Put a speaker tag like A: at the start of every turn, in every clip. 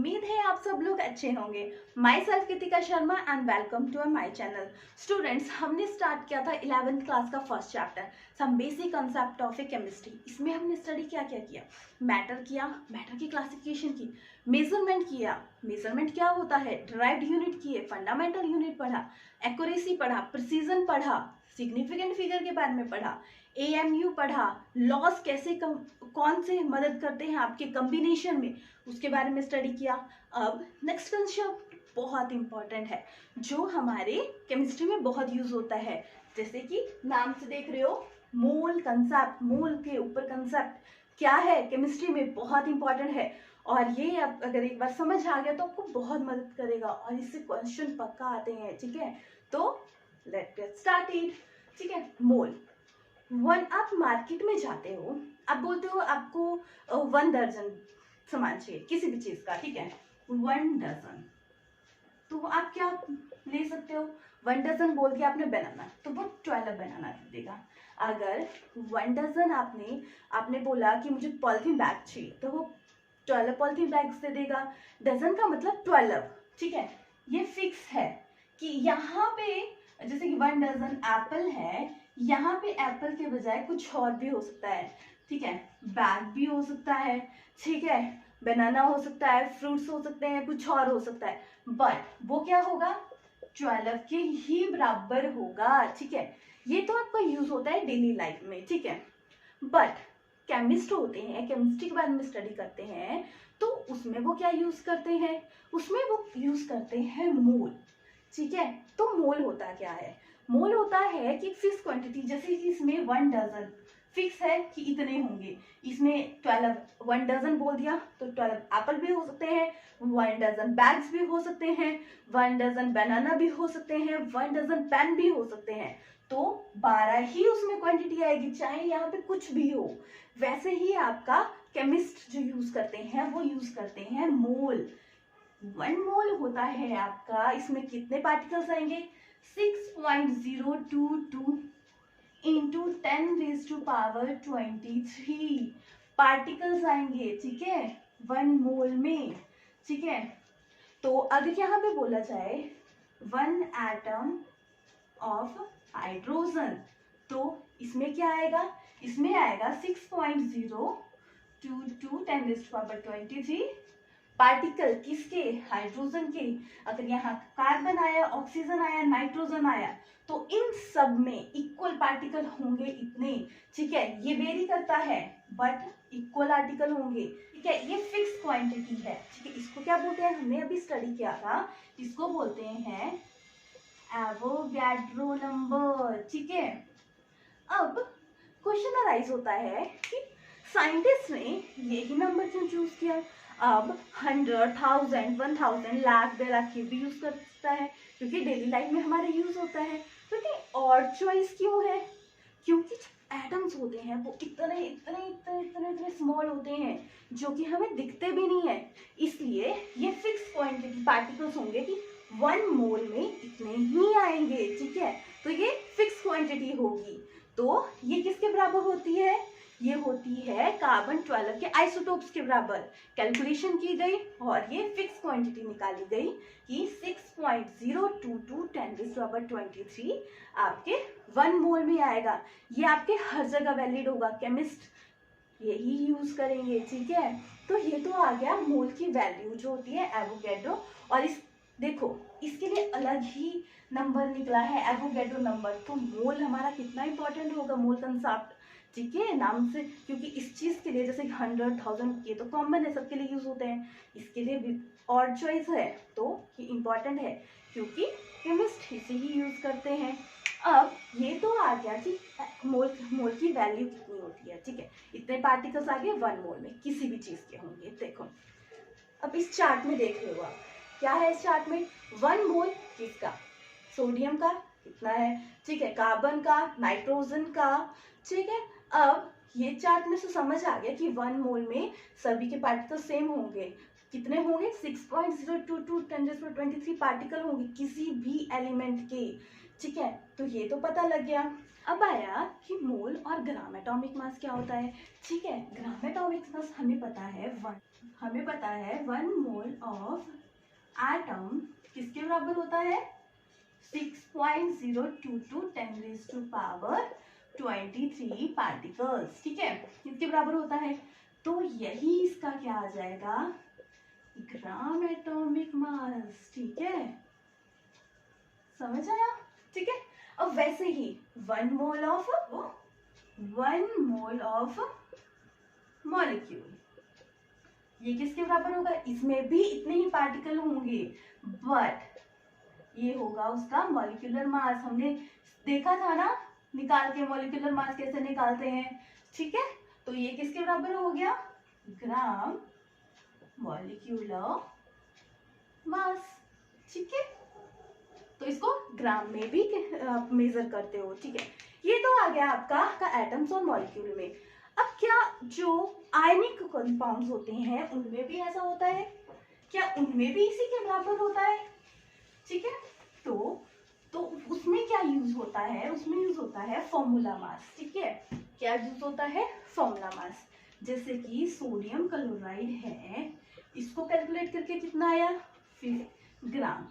A: उम्मीद है आप सब लोग अच्छे होंगे। Myself Kritika Sharma and welcome to my channel. Students, हमने स्टार्ट किया था 11th क्लास का first chapter some basic concept of a chemistry. इसमें हमने स्टडी क्या क्या किया? मैटर किया, मैटर की क्लासिफिकेशन की, मेजरमेंट किया, मेजरमेंट क्या होता है, डिराइव्ड यूनिट किए, फंडामेंटल यूनिट पढ़ा, एक्यूरेसी पढ़ा, प्रिसीजन पढ़ा, सिग्निफिकेंट फिगर के बारे में पढ़ा, AMU पढ़ा, लॉस कैसे कौन से मदद करते हैं आपके कॉम्बिनेशन में, उसके बारे में स्टडी किया। अब नेक्स्ट कंसेप्ट बहुत इंपॉर्टेंट है जो हमारे केमिस्ट्री में बहुत यूज होता है, जैसे कि नाम से देख रहे हो मोल कंसेप्ट। मोल के ऊपर कंसेप्ट क्या है केमिस्ट्री में, बहुत इंपॉर्टेंट है। और ये अब अगर एक बार समझ आ गया तो आपको बहुत मदद करेगा और इससे क्वेश्चन पक्का आते हैं। ठीक है, तो लेट्स गेट स्टार्टेड। ठीक है, मोल वन, आप मार्केट में जाते हो, आप बोलते हो आपको 1 दर्जन सामान चाहिए किसी भी चीज का। ठीक है, 1 दर्जन, तो आप क्या ले सकते हो? 1 दर्जन बोल के आपने बनाना, तो वो 12 बनाना देगा। अगर 1 दर्जन आपने बोला कि मुझे पॉलिथीन बैग चाहिए, तो वो 12 पॉलिथीन बैग्स दे देगा। डजन का मतलब 12। ठीक है, ये फिक्स है कि यहाँ पे जैसे कि 1 दर्जन एप्पल है, यहाँ पे एप्पल के बजाय कुछ और भी हो सकता है। ठीक है, बैग भी हो सकता है, ठीक है, बनाना हो सकता है, फ्रूट्स हो सकते हैं, कुछ और हो सकता है, बट वो क्या होगा? 12 के ही बराबर होगा। ठीक है, ये तो आपका यूज होता है डेली लाइफ में। ठीक है, बट केमिस्ट होते हैं, केमिस्ट्री के बारे में स्टडी करते हैं, तो उसमें वो क्या यूज करते हैं? उसमें वो यूज करते हैं मोल। ठीक है, तो मोल होता क्या है? मोल होता है कि फिक्स क्वांटिटी, जैसे कि इसमें 1 दर्जन फिक्स है कि इतने होंगे, इसमें 12, 1 दर्जन बोल दिया तो 12 एप्पल भी हो सकते हैं, 1 दर्जन बैग्स भी हो सकते हैं, 1 दर्जन बनाना भी हो सकते हैं, 1 दर्जन पेन भी हो सकते हैं, तो 12 ही उसमें क्वांटिटी आएगी, चाहे यहाँ पे कुछ भी हो। वैसे ही आपका केमिस्ट जो यूज करते हैं वो यूज करते हैं मोल। 1 मोल होता है आपका, इसमें कितने पार्टिकल्स आएंगे? 6.022 इंटू 10⁻23 पार्टिकल्स आएंगे। ठीक है, 1 मोल में। ठीक है, तो अगर यहाँ पे बोला जाए 1 एटम ऑफ हाइड्रोजन, तो इसमें क्या आएगा? इसमें आएगा 6.022 10⁻23 पार्टिकल, किसके? हाइड्रोजन के। अगर यहाँ कार्बन आया, ऑक्सीजन आया, नाइट्रोजन आया, तो इन सब में इक्वल पार्टिकल होंगे इतने। ठीक है, ये वेरी करता है बट इक्वल आर्टिकल होंगे। ठीक है, ये फिक्स क्वांटिटी है। ठीक है, इसको क्या बोलते हैं? हमने अभी स्टडी किया था, इसको बोलते हैं एवोगैड्रो नंबर। ठीक है, अब क्वेश्चन अराइज होता है कि साइंटिस्ट ने यही नंबर क्यों चूज किया? अब 100, 1000, 1000, लाख, 2 लाख ये भी यूज कर सकता है, क्योंकि डेली लाइफ में हमारे यूज होता है। क्योंकि और चॉइस क्यों है? क्योंकि एटम्स होते हैं वो इतने इतने इतने इतने इतने स्मॉल होते हैं जो कि हमें दिखते भी नहीं है, इसलिए ये फिक्स क्वांटिटी पार्टिकल्स होंगे कि 1 मोल में इतने ही आएंगे। ठीक है, तो ये फिक्स क्वांटिटी होगी। तो ये किसके बराबर होती है? ये होती है कार्बन 12 के आइसोटोप्स के बराबर। कैलकुलेशन की गई और ये फिक्स क्वांटिटी निकाली गई कि 6.022 10⁻23 आपके 1 मोल में आएगा। ये आपके हर जगह वैलिड होगा, केमिस्ट यही यूज करेंगे। ठीक है, तो ये तो आ गया मोल की वैल्यू जो होती है एवोगैड्रो। और इस देखो, इसके लिए अलग ही नंबर निकला है एवोगैड्रो नंबर। तो मोल हमारा कितना इंपॉर्टेंट होगा, मोल कंसेप्ट। ठीक है, नाम से, क्योंकि इस चीज के लिए जैसे 100, 1000 ये तो कॉमन है, सबके लिए यूज होते हैं, इसके लिए भी और चॉइस है, तो ये इंपॉर्टेंट है क्योंकि केमिस्ट इसे ही यूज करते हैं। अब ये तो आ गया कि मोल की वैल्यू कितनी होती है। ठीक है, इतने पार्टिकल्स आ गए 1 मोल में, किसी भी चीज के होंगे। देखो, अब इस चार्ट में देख रहे हो आप, क्या है इस चार्ट में? 1 मोल किसका? सोडियम का कितना है? ठीक है, कार्बन का, नाइट्रोजन का। ठीक है, अब ये चार्ट में से समझ आ गया कि 1 मोल में सभी के पार्टिकल सेम होंगे। कितने होंगे? 6.022 10⁻23 पार्टिकल होंगे किसी भी एलिमेंट के। ठीक है, तो ये तो पता लग गया। अब आया कि मोल और ग्राम एटॉमिक मास क्या होता है। ठीक है, ग्राम एटॉमिक मास हमें पता है 1 हमें पता है 1 मोल ऑफ एटम किसके बराबर होता है 6.022 10⁻⁻23 पार्टिकल्स, ठीक है, इसके बराबर होता है। तो यही इसका क्या आ जाएगा ग्राम एटॉमिक मास, ठीक है, समझ आया, ठीक है। अब वैसे ही 1 मोल ऑफ मॉलिक्यूल ये किसके बराबर होगा, इसमें भी इतने ही पार्टिकल होंगे, बट ये होगा उसका मॉलिक्यूलर मास। हमने देखा था ना निकाल के मॉलिक्यूलर मास कैसे निकालते हैं, ठीक है। तो ये किसके बराबर हो गया ग्राम मॉलिक्यूलर मास, ठीक है। तो इसको ग्राम में भी मेजर करते हो, ठीक है। ये तो आ गया आपका एटम्स और मॉलिक्यूल में। अब क्या जो आयनिक कंपाउंड्स होते हैं उनमें भी ऐसा होता है, क्या उनमें भी इसी के बराबर होता है, ठीक है। तो उसमें क्या यूज होता है, उसमें यूज होता है फॉर्मूला मास, ठीक है। क्या यूज होता है फॉर्मूला मास, जैसे कि सोडियम क्लोराइड है, इसको कैलकुलेट करके कितना आया 5 ग्राम।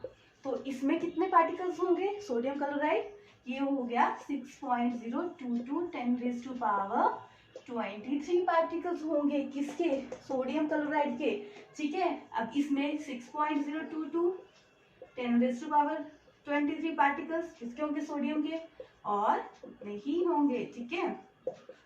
A: तो इसमें कितने पार्टिकल्स होंगे सोडियम क्लोराइड, ये हो गया 6.022 10⁻⁻23 पार्टिकल्स होंगे किसके सोडियम क्लोराइड के, ठीक है। अब इसमें 6.022 10⁻23 पार्टिकल्स किसके होंगे सोडियम के, और उतने ही होंगे, ठीक है।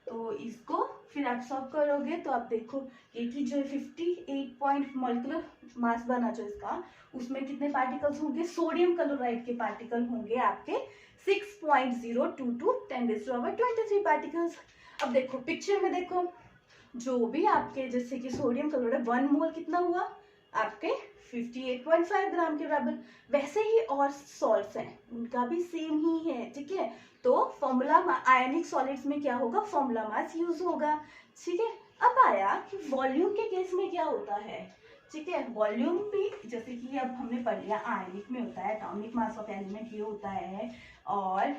A: तो इसको फिर आप सॉल्व करोगे तो आप देखो कि जो 58 पॉइंट मॉलिक्यूलर मास बना जो इसका, उसमें कितने पार्टिकल्स होंगे सोडियम क्लोराइड के पार्टिकल होंगे आपके 6.022 10⁻23 पार्टिकल्स। अब देखो पिक्चर में देखो, जो भी आपके जैसे कि सोडियम क्लोराइड 1 मोल कितना हुआ आपके 58.5 ग्राम के बराबर, वैसे ही और सॉल्ट्स हैं उनका भी सेम ही है, ठीक है। तो फॉर्मूला आयनिक सॉलिड्स में क्या होगा फॉर्मूला मास यूज होगा, ठीक है। अब आया कि वॉल्यूम के केस में क्या होता है, ठीक है। वॉल्यूम भी जैसे कि अब हमने पढ़ लिया आयनिक में होता है एटॉमिक मास ऑफ एलिमेंट ये होता है, और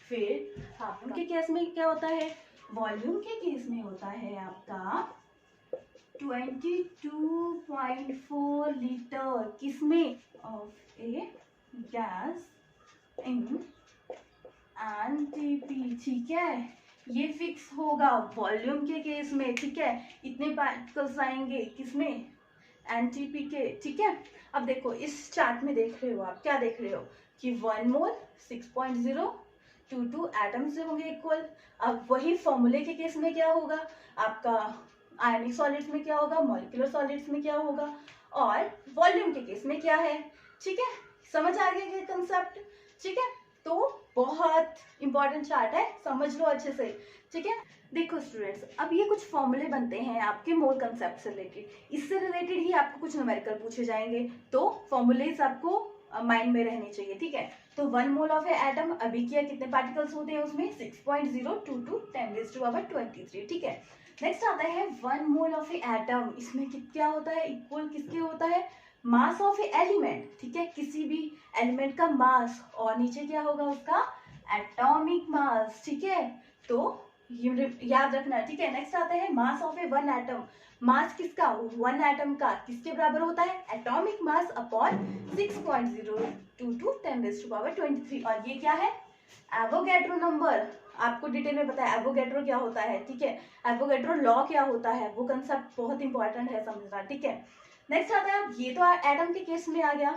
A: फिर कार्बन के केस में क्या होता है, वॉल्यूम के केस में होता है आपका 22.4 लीटर किसमें of A gas in NTP, ठीक है। ये फिक्स होगा वॉल्यूम के केस में, ठीक है, इतने पार्टिकल्स आएंगे किसमें एनटीपी के, ठीक है। अब देखो इस चार्ट में देख रहे हो आप क्या देख रहे हो कि 1 मोल 6.022 एटम से होंगे इक्वल। अब वही फॉर्मूले के केस में क्या होगा आपका आयनिक सॉलिड्स में क्या होगा मॉलिक्यूलर सॉलिड्स में क्या होगा, और वॉल्यूम के केस में क्या है, ठीक है। समझ आ गया कंसेप्ट, ठीक है। तो बहुत इंपॉर्टेंट चार्ट है, समझ लो अच्छे से, ठीक है। देखो स्टूडेंट्स, अब ये कुछ फॉर्मूले बनते हैं आपके मोल कंसेप्ट से रिलेटेड, इससे रिलेटेड ही आपको कुछ न्यूमेरिकल पूछे जाएंगे, तो फॉर्मूलेस आपको माइंड में रहने चाहिए, ठीक है। तो 1 मोल ऑफ ए एटम अभी किया कितने पार्टिकल्स होते हैं उसमें 6.022 10⁻23, ठीक है। नेक्स्ट आता है 1 मोल ऑफ ए एटम, इसमें क्या होता है इक्वल किसके होता है मास ऑफ ए एलिमेंट, ठीक है, किसी भी एलिमेंट का मास, और नीचे क्या होगा उसका एटॉमिक मास, ठीक है। तो ये याद रखना, ठीक है। नेक्स्ट आता है मास ऑफ ए 1 एटम, मास किसका 1 एटम का किसके बराबर होता है एटॉमिक मास अपॉन 6.022 10⁻23, और ये क्या है एवोगैड्रो नंबर, आपको डिटेल में बताया एवोगैड्रो क्या होता है, ठीक है। एवोगैड्रो लॉ क्या होता है, वो कंसेप्ट बहुत इंपॉर्टेंट है समझना, ठीक है। नेक्स्ट आता है, ये तो एटम के केस में आ गया,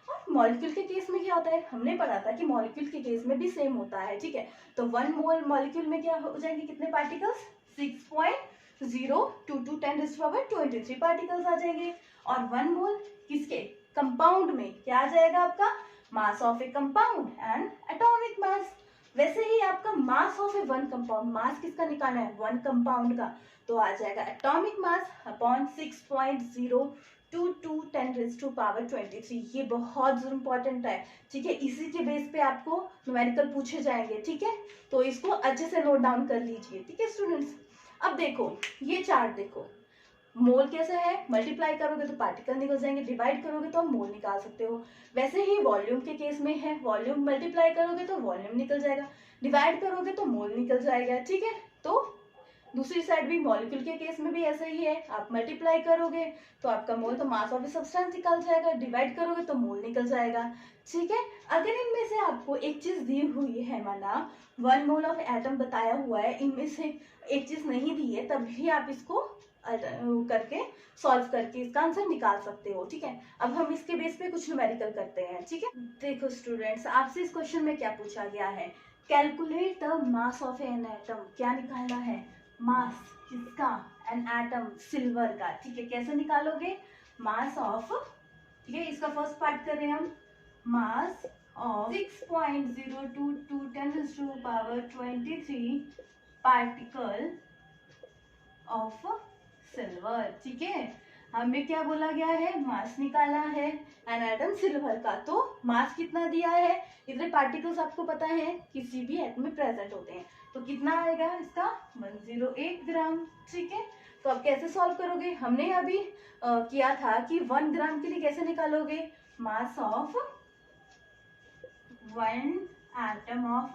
A: और मॉलिक्यूल के केस में क्या होता है हमने पढ़ा था कि मॉलिक्यूल के केस में भी सेम होता है, ठीक है। तो 1 मोल मॉलिक्यूल में क्या हो जाएंगे कितने पार्टिकल्स 6.022 10⁻23 पार्टिकल्स आ जाएंगे, और 1 मोल किसके कंपाउंड में क्या आ जाएगा आपका mass of A compound and atomic mass. वैसे ही आपका मास ऑफ ए 1 कंपाउंड, मास किसका निकालना है 1 कंपाउंड का, तो आ जाएगा एटॉमिक मास अपॉन 6.022 10⁻23, ये बहुत इंपॉर्टेंट है, ठीक है। इसी के बेस पे आपको न्यूमेरिकल पूछे जाएंगे, ठीक है। तो इसको अच्छे से नोट डाउन कर लीजिए, ठीक है स्टूडेंट्स। अब देखो ये चार्ट देखो, मोल कैसे है मल्टीप्लाई करोगे तो पार्टिकल निकल जाएंगे, डिवाइड करोगे तो आप मोल निकाल सकते हो। वैसे ही वॉल्यूम के केस में है, वॉल्यूम मल्टीप्लाई करोगे तो वॉल्यूम निकल जाएगा, डिवाइड करोगे तो मोल निकल जाएगा, ठीक है। तो दूसरी साइड भी मॉलिक्यूल के केस में भी ऐसा ही है, आप मल्टीप्लाई करोगे तो आपका मोल तो मास ऑफ सब्सटेंस निकल जाएगा, डिवाइड करोगे तो मोल निकल जाएगा। ठीक है, अगर इनमें से आपको एक चीज दी हुई है, माना 1 मोल ऑफ एटम बताया हुआ है, इनमें से एक चीज नहीं दी है, तब भी आप इसको करके सॉल्व करके इसका आंसर निकाल सकते हो। ठीक है, अब हम इसके बेस पे कुछ न्यूमेरिकल करते हैं। ठीक है, देखो स्टूडेंट्स, आपसे इस क्वेश्चन में क्या पूछा गया है, calculate the mass of an atom. क्या निकालना है, मास किसका, एन एटम सिल्वर का। ठीक है, कैसे निकालोगे, मास ऑफ, ठीक है, इसका फर्स्ट पार्ट करें हम, mass of 6.022 10⁻23 particle of silver. ठीक है, हमें क्या बोला गया है, मास निकाला है एन एटम सिल्वर का, तो मास कितना दिया है, इतने पार्टिकल्स आपको पता है किसी भी एटम में प्रेजेंट होते हैं, तो कितना आएगा इसका 108 ग्राम। ठीक है, तो आप कैसे सॉल्व करोगे, हमने अभी किया था कि 1 ग्राम के लिए कैसे निकालोगे, mass of 1 atom of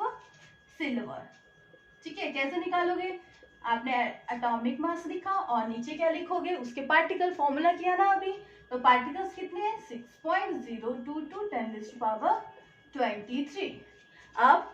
A: silver. ठीक है, कैसे निकालोगे, आपने एटॉमिक मास लिखा और नीचे क्या लिखोगे, उसके पार्टिकल फॉर्मूला किया ना अभी, तो पार्टिकल्स कितने हैं 6.022 10⁻23। अब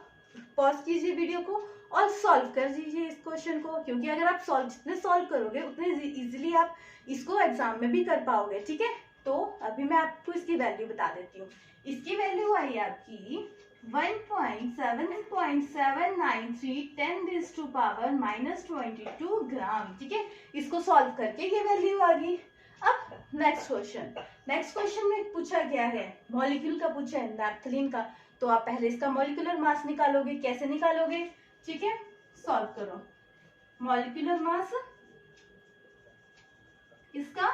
A: पॉज कीजिए वीडियो को और सॉल्व कर दीजिए इस क्वेश्चन को, क्योंकि अगर आप जितने सॉल्व करोगे उतने इजीली आप इसको एग्जाम में भी कर पाओगे। ठीक है, तो अभी मैं आपको इसकी वैल्यू बता देती हूँ। इसकी वैल्यू आई आपकी 1.793 10⁻22 ग्राम। ठीक है, इसको सॉल्व करके ये वैल्यू आ गई। अब नेक्स्ट क्वेश्चन में पूछा गया है, मॉलिक्यूल का पूछा है, नैप्थलीन का, तो आप पहले इसका मॉलिक्यूलर मास निकालोगे। कैसे निकालोगे, ठीक है, सॉल्व करो, मॉलिक्यूलर मास इसका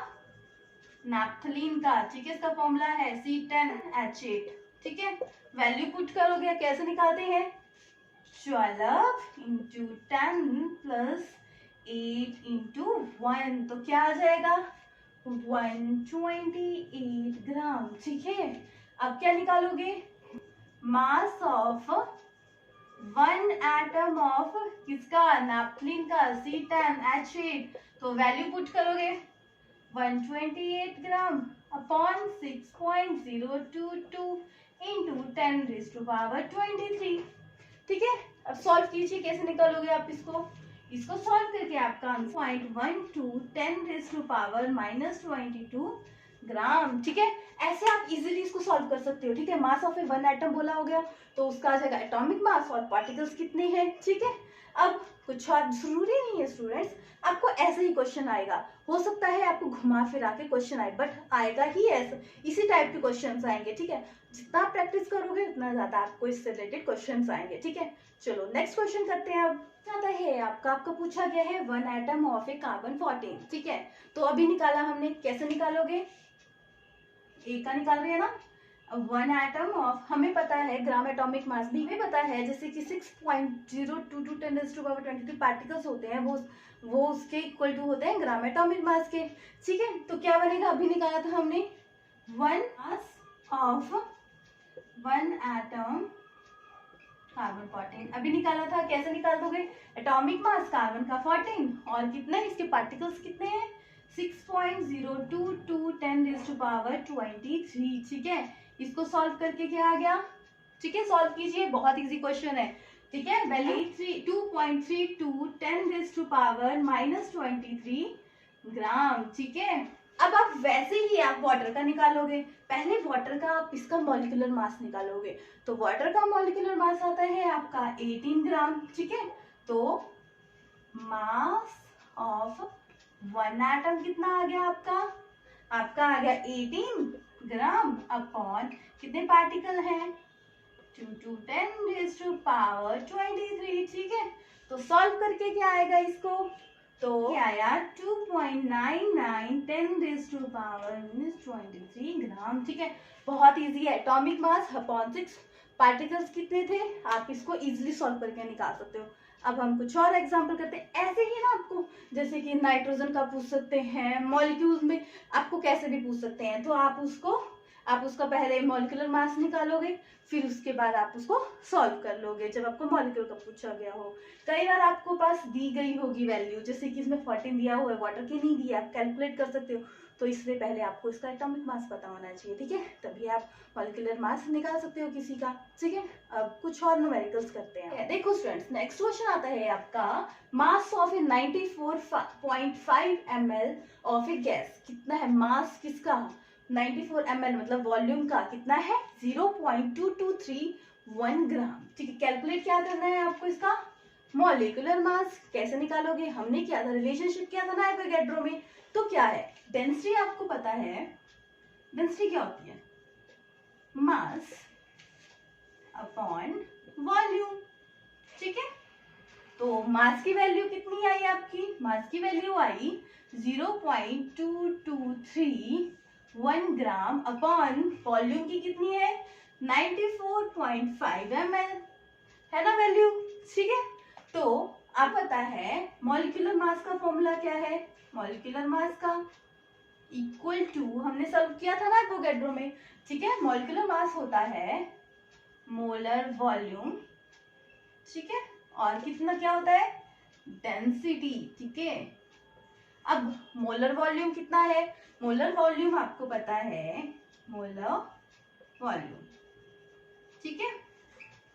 A: नैप्थलीन का, ठीक है, इसका फॉर्मूला है C10H8। ठीक है, वैल्यू पुट करोगे, कैसे निकालते हैं, 12 × 10 + 8 × 1, तो क्या आ जाएगा 128 ग्राम। ठीक है, अब क्या निकालोगे, मास ऑफ 1 एटम ऑफ किसका, नैप्थलीन का, C10H8, तो वैल्यू पुट करोगे 128 ग्राम अपॉन 6.022 इंटू 10⁻23। ठीक है, अब सॉल्व कीजिए, कैसे निकालोगे आप इसको सॉल्व करके आपका आंसर 0.12 10⁻22 ग्राम। ठीक है, ऐसे आप इजीली इसको सॉल्व कर सकते हो। ठीक है, मास ऑफ ए 1 एटम बोला हो गया, तो उसका आ जाएगा एटॉमिक मास और पार्टिकल्स कितने हैं। ठीक है, अब कुछ और जरूरी नहीं है स्टूडेंट्स, आपको ऐसे ही क्वेश्चन आएगा, हो सकता है आपको घुमा फिरा के क्वेश्चन आए, बट आएगा ही ऐसा, इसी टाइप के क्वेश्चंस आएंगे। ठीक है, जितना आप प्रैक्टिस करोगे उतना ज्यादा आपको इससे रिलेटेड क्वेश्चंस आएंगे। ठीक है, चलो नेक्स्ट क्वेश्चन करते हैं। अब आता है आपका पूछा गया है 1 एटम ऑफ ए कार्बन 14। ठीक है, तो अभी निकाला हमने, कैसे निकालोगे, ए का निकाल रहे हैं ना, 1 एटम ऑफ, हमें पता है ग्राम एटॉमिक मास भी हमें पता है, जैसे कि 6.022 10⁻23 पार्टिकल्स होते हैं, वो उसके इक्वल टू होते हैं ग्राम एटॉमिक मास के। ठीक है, तो क्या बनेगा, अभी निकाला था हमने 1 मास ऑफ 1 एटम कार्बन 14, अभी निकाला था, कैसे निकाल दोगे, एटॉमिक मास कार्बन का 14 और कितने, इसके पार्टिकल्स कितने हैं 6.022 10⁻23। ठीक है, इसको सॉल्व करके क्या आ गया, ठीक है, सॉल्व कीजिए, बहुत इजी क्वेश्चन है। ठीक है, वैल्यू 2.32 10⁻23 ग्राम। ठीक है, अब आप वैसे ही आप वाटर का निकालोगे, पहले वाटर का आप इसका मॉलिक्यूलर मास निकालोगे, तो वाटर का मॉलिक्यूलर मास आता है आपका 18 ग्राम। ठीक है, तो मास ऑफ 1 एटम कितना आ गया आपका आ गया 18 ग्राम अपॉन कितने पार्टिकल हैं 2 to 10⁻23। ठीक है, तो सॉल्व करके क्या आएगा इसको, तो क्या आया 2.99 10⁻23 ग्राम। ठीक है, बहुत इजी है, एटॉमिक मास अपॉन 6 पार्टिकल्स कितने थे, आप इसको इजीली सॉल्व करके निकाल सकते हो। अब हम कुछ और एग्जांपल करते हैं, ऐसे ही ना आपको, जैसे कि नाइट्रोजन का पूछ सकते हैं, मॉलिक्यूल्स में आपको कैसे भी पूछ सकते हैं, तो आप उसको आप उसका पहले मॉलिक्यूलर मास निकालोगे, फिर उसके बाद आप उसको सॉल्व कर लोगे जब आपको मॉलिक्यूल का पूछा गया हो। कई बार आपको पास दी गई होगी वैल्यू, जैसे कि इसमें 14 दिया हुआ है, वाटर की नहीं दिया, आप कैलकुलेट कर सकते हो, तो इसलिए पहले आपको इसका एटॉमिक मास पता होना चाहिए, ठीक है, तभी आप मॉलिक्यूलर मास निकाल सकते हो किसी का, ठीक है। अब कुछ और न्यूमेरिकल्स करते हैं। देखो स्टूडेंट्स, नेक्स्ट क्वेश्चन आता है आपका, mass of A 94.5 ml of A gas. कितना है मास किसका? 94 ml मतलब वॉल्यूम का कितना है? 0.2231 ग्राम, ठीक है। कैलकुलेट क्या करना है आपको इसका? Molecular mass. कैसे निकालोगे? हमने किया था, रिलेशनशिप किया था ना एवोगैड्रो में। तो क्या है? डेंसिटी आपको पता है, डेंसिटी क्या होती है? मास अपॉन वॉल्यूम, ठीक है। तो मास की वैल्यू कितनी आई आपकी? मास की वैल्यू आई 0.2231 ग्राम अपॉन वॉल्यूम की कितनी है? 94.5 ml है ना वैल्यू, ठीक है। तो आप पता है मॉलिक्यूलर मास का फॉर्मूला क्या है? मॉलिक्यूलर मास का इक्वल टू, हमने सॉल्व किया था ना एवोगैड्रो में, ठीक है। मॉलिक्यूलर मास होता है मोलर वॉल्यूम, ठीक है, और कितना क्या होता है? डेंसिटी, ठीक है। अब मोलर वॉल्यूम कितना है? मोलर वॉल्यूम आपको पता है, मोलर वॉल्यूम, ठीक है।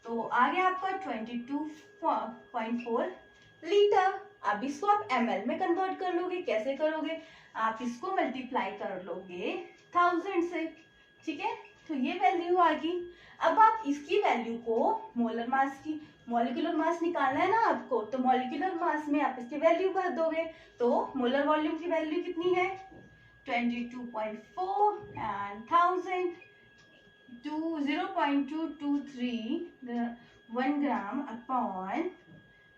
A: तो आ गया आपका 22.4 लीटर। अब इसको आप ml में कन्वर्ट कर लोगे। कैसे करोगे? आप इसको मल्टीप्लाई कर लोगे 1000 से, ठीक है। तो ये वैल्यू आ गई। अब आप इसकी वैल्यू को मोलर मास की, मॉलिक्यूलर मास निकालना है ना आपको, तो मॉलिक्यूलर मास में आप इसकी वैल्यू भर दोगे। तो मोलर वॉल्यूम की वैल्यू कितनी है? 22.4 and 1000 to 0.223 gram upon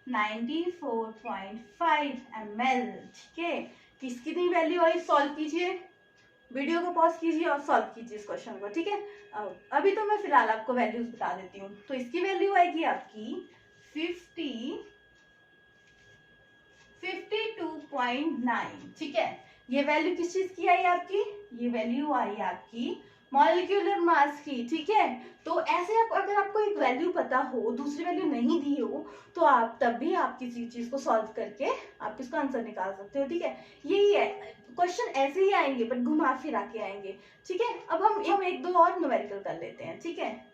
A: 94.5 ml, ठीक है। किसकी कितनी वैल्यू आई? सॉल्व कीजिए, वीडियो को पॉज कीजिए और सॉल्व कीजिए इस क्वेश्चन को, ठीक है। अभी तो मैं फिलहाल आपको वैल्यूज बता देती हूँ। तो इसकी वैल्यू आएगी आपकी 52.9, ठीक है। ये वैल्यू किस चीज की आई आपकी? ये वैल्यू आई आपकी मॉलिक्यूलर मास की, ठीक है। तो ऐसे आप, अगर आपको एक वैल्यू पता हो, दूसरी वैल्यू नहीं दी हो, तो आप तब भी आप किसी चीज को सॉल्व करके आप इसका आंसर निकाल सकते हो, ठीक है। यही है, क्वेश्चन ऐसे ही आएंगे बट घुमा फिरा के आएंगे, ठीक है। अब हम एक दो और न्यूमेरिकल कर लेते हैं, ठीक है।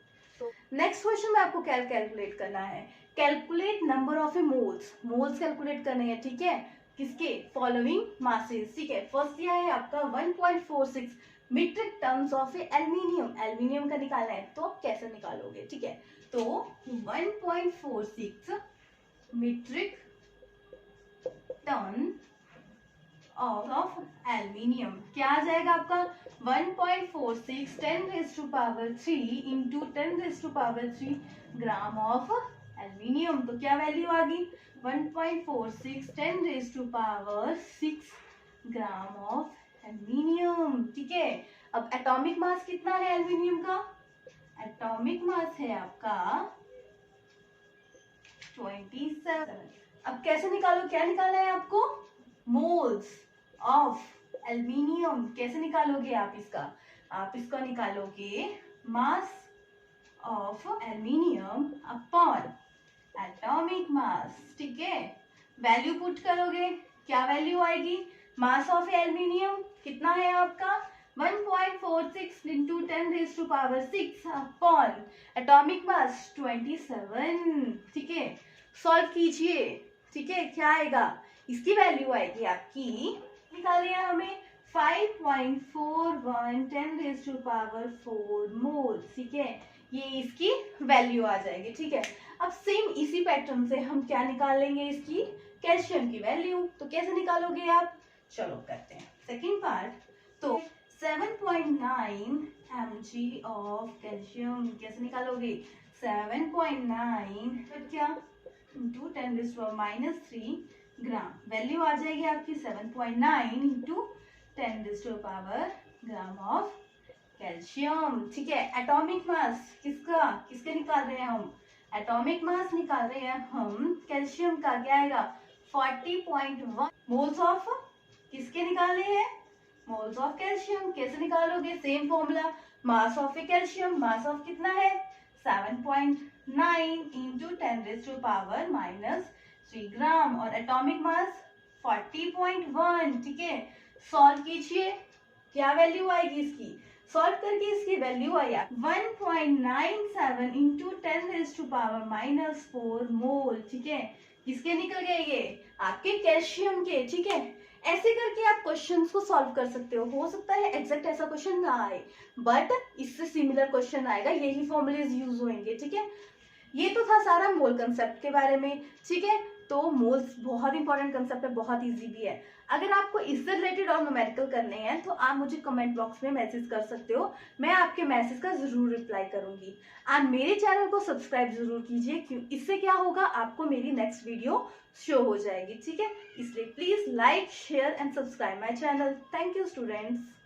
A: नेक्स्ट क्वेश्चन में आपको क्या कैलकुलेट करना है? Calculate number of A moles. Moles calculate करने हैं, ठीक है। किसके? फॉलोइंग मासेस, ठीक है। फर्स्ट दिया है आपका 1.46 metric tons of A aluminium. Aluminium का निकालना है, तो आप कैसे निकालोगे, ठीक है। तो 1.46 मीट्रिक टन ऑफ एल्यूमिनियम, क्या आ जाएगा आपका? 1.46 10⁻³ इंटू 10⁻³ ग्राम ऑफ एल्यूमिनियम। तो क्या वैल्यू आ गई? 1.46 10⁻6 ग्राम ऑफ एल्यूमिनियम, ठीक है। अब एटॉमिक मास कितना है एल्यूमिनियम का? एटॉमिक मास है आपका 27। अब कैसे निकालो? क्या निकालना है आपको? Moles of aluminium. कैसे निकालोगे आप इसका? आप इसका निकालोगे mass of aluminium upon atomic mass, ठीक है। वैल्यू पुट करोगे, क्या वैल्यू आएगी? मास ऑफ एल्यूमिनियम कितना है आपका? 1.46 इंटू 10⁻6 अपॉन एटॉमिक मास 27, ठीक है। सॉल्व कीजिए, ठीक है। क्या आएगा? इसकी वैल्यू आएगी आपकी, निकालनी है हमें 5.41 10⁻4 मोल, ठीक है। ये इसकी वैल्यू आ जाएगी, ठीक है। अब सेम इसी पैटर्न से हम क्या निकालेंगे? इसकी कैल्शियम की वैल्यू। तो कैसे निकालोगे आप? चलो करते हैं सेकेंड पार्ट। तो 7.9 mg ऑफ कैल्शियम कैसे निकालोगे? 7.9 क्या इंटू 10⁻³ ग्राम, वैल्यू आ जाएगी आपकी 7.9 इंटू 10⁻³ ग्राम ऑफ कैल्शियम, ठीक है। एटॉमिक मास किसका, किसके निकाल रहे हैं हम? एटॉमिक मास निकाल रहे हैं हम कैल्शियम का। क्या आएगा? 40.1 मोल्स ऑफ, किसके निकाल रहे हैं? Moles of calcium. कैसे निकालोगे? Same formula, mass of A calcium, mass of कितना है 7.9 इंटू 10⁻³ ग्राम, और एटॉमिक मास 40.1। ठीक है, सॉल्व कीजिए, क्या वैल्यू आएगी इसकी? सॉल्व करके इसकी वैल्यू आई 1.97 इंटू 10⁻⁻4 मोल। ठीक है, किसके निकल गए? ये आपके कैल्शियम के। ठीक है, ऐसे करके आप क्वेश्चंस को सॉल्व कर सकते हो सकता है एग्जैक्ट ऐसा क्वेश्चन ना आए, बट इससे सिमिलर क्वेश्चन आएगा, यही फॉर्मूलेज यूज होंगे। ठीक है, ये तो था सारा मोल कंसेप्ट के बारे में। ठीक है, तो मोल्स बहुत इंपॉर्टेंट कंसेप्ट है, बहुत इजी भी है। अगर आपको इससे रिलेटेड और न्यूमेरिकल करने हैं तो आप मुझे कमेंट बॉक्स में मैसेज कर सकते हो, मैं आपके मैसेज का जरूर रिप्लाई करूंगी। आप मेरे चैनल को सब्सक्राइब जरूर कीजिए, क्यों? इससे क्या होगा, आपको मेरी नेक्स्ट वीडियो शो हो जाएगी। ठीक है, इसलिए please like, share and subscribe my channel. Thank you students.